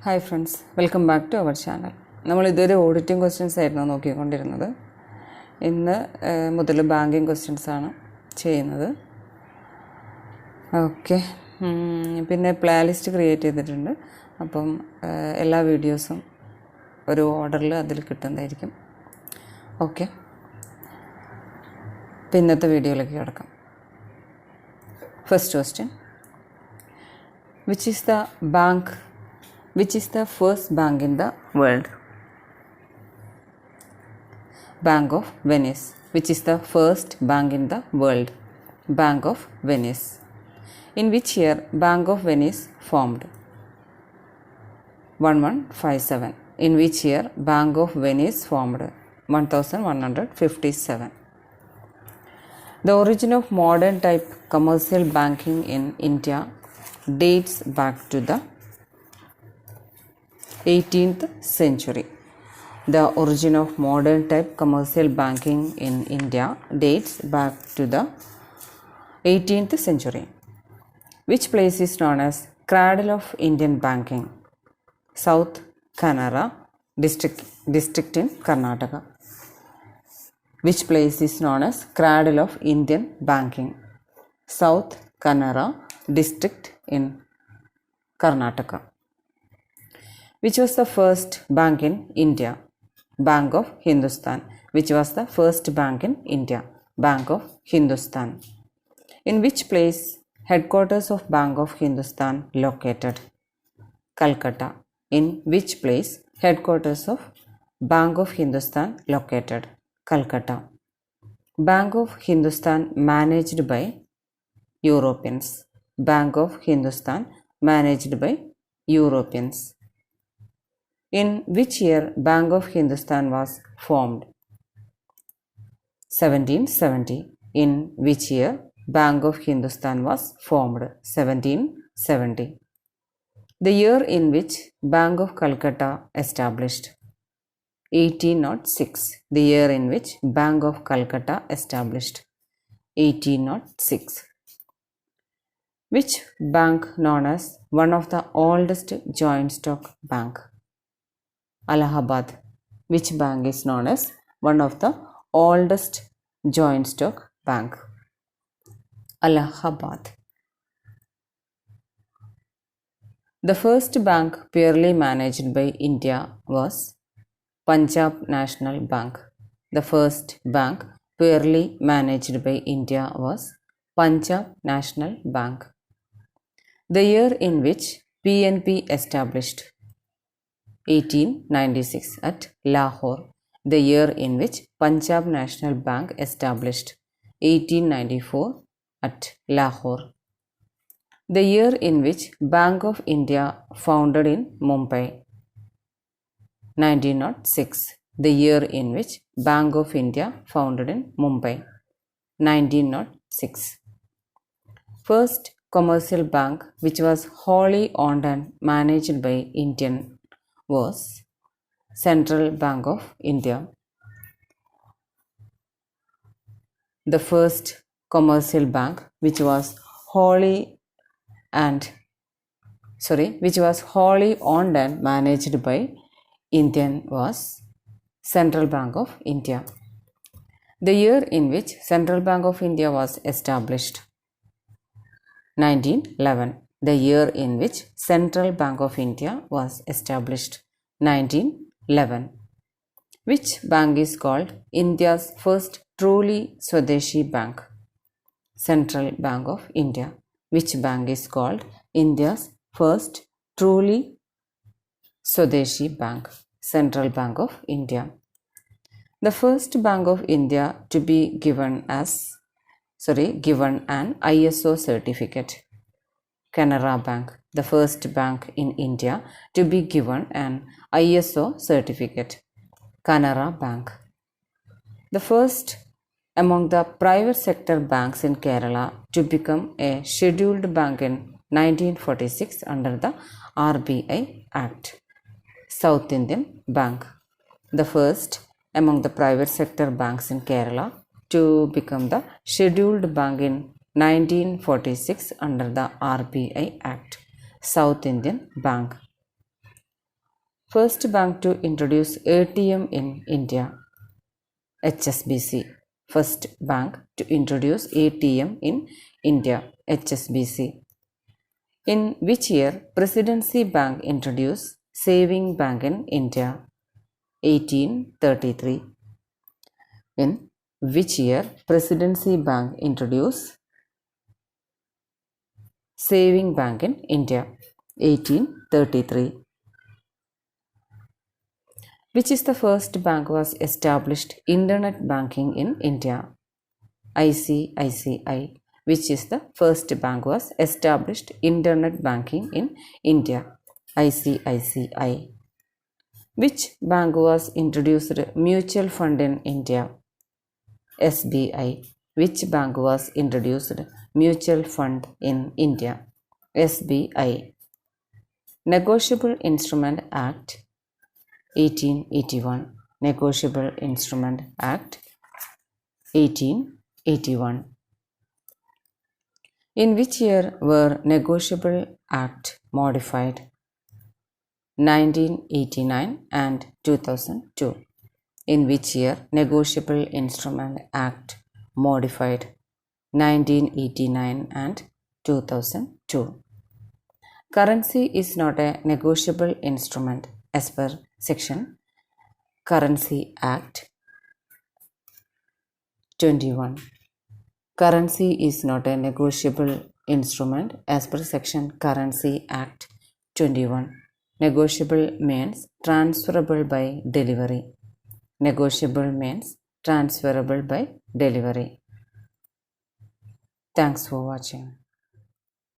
Hi friends, welcome back to our channel. നമ്മൾ ഇതുവരെ auditing questions ആയിരുന്നു നോക്കിക്കൊണ്ടിരുന്നത്. ഇന്ന് മുതൽ ബാങ്കിങ് ക്വസ്റ്റ്യൻസ് ആണ് ചെയ്യുന്നത്. ഓക്കെ, പിന്നെ പ്ലേലിസ്റ്റ് ക്രിയേറ്റ് ചെയ്തിട്ടുണ്ട്. അപ്പം എല്ലാ വീഡിയോസും ഒരു ഓർഡറിൽ അതിൽ കിട്ടുന്നതായിരിക്കും. ഓക്കെ, ഇന്നത്തെ വീഡിയോയിലേക്ക് കിടക്കാം. First question, Which is the first bank in the world? Bank of Venice. Which is the first bank in the world? Bank of Venice. In which year Bank of Venice formed? 1157. In which year Bank of Venice formed? 1157. The origin of modern type commercial banking in India dates back to the 18th century. The origin of modern type commercial banking in India dates back to the 18th century. Which place is known as cradle of Indian banking? South Kannara district in Karnataka. Which place is known as cradle of Indian banking? South Kannara district in Karnataka. Which was the first bank in India? Bank of Hindustan. Which was the first bank in India? Bank of Hindustan. In which place headquarters of Bank of Hindustan located? Calcutta. In which place headquarters of Bank of Hindustan located? Calcutta. Bank of Hindustan managed by Europeans. Bank of Hindustan managed by Europeans. In which year Bank of Hindustan was formed? 1770. In which year Bank of Hindustan was formed? 1770. The year in which Bank of Calcutta established? 1806. The year in which Bank of Calcutta established? 1806. Which bank known as one of the oldest joint stock bank? Allahabad. Which bank is known as one of the oldest joint stock bank? Allahabad. The first bank purely managed by India was Punjab National Bank. The first bank purely managed by India was Punjab National Bank. The year in which PNB established? 1896 at Lahore. The year in which Punjab National Bank established? 1894 at Lahore. The year in which Bank of India founded in Mumbai? 1906. The year in which Bank of India founded in Mumbai? 1906. First commercial bank which was wholly owned and managed by Indian was Central Bank of India. The first commercial bank which was wholly owned and managed by Indian was Central Bank of India. The year in which Central Bank of India was established? 1911. The year in which Central Bank of India was established? 1911. Which bank is called India's first truly Swadeshi bank? Central Bank of India. Which bank is called India's first truly Swadeshi bank? Central Bank of India. The first Bank of India to be given an ISO certificate? Canara Bank. The first bank in India to be given an ISO certificate? Canara Bank. The first among the private sector banks in Kerala to become a scheduled bank in 1946 under the RBI Act? South Indian Bank. The first among the private sector banks in Kerala to become the scheduled bank in 1946 under the RBI Act? South Indian Bank. First bank to introduce ATM in India. HSBC. First bank to introduce ATM in India. HSBC. In which year Presidency Bank introduced Saving Bank in India? 1833. In which year Presidency Bank introduced Saving Bank in India? 1833. Which is the first bank was established internet banking in India? ICICI. Which is the first bank was established internet banking in India? ICICI. Which bank was introduced mutual fund in India? SBI. Which bank was introduced mutual fund in India? SBI. Negotiable Instrument Act 1881. Negotiable Instrument Act 1881. In which year were Negotiable Act modified? 1989 and 2002. In which year Negotiable Instrument Act modified? 1989 and 2002. Currency is not a negotiable instrument as per section Currency Act 21. Currency is not a negotiable instrument as per section Currency Act 21. Negotiable means transferable by delivery. Negotiable means transferable by delivery. Thanks for watching.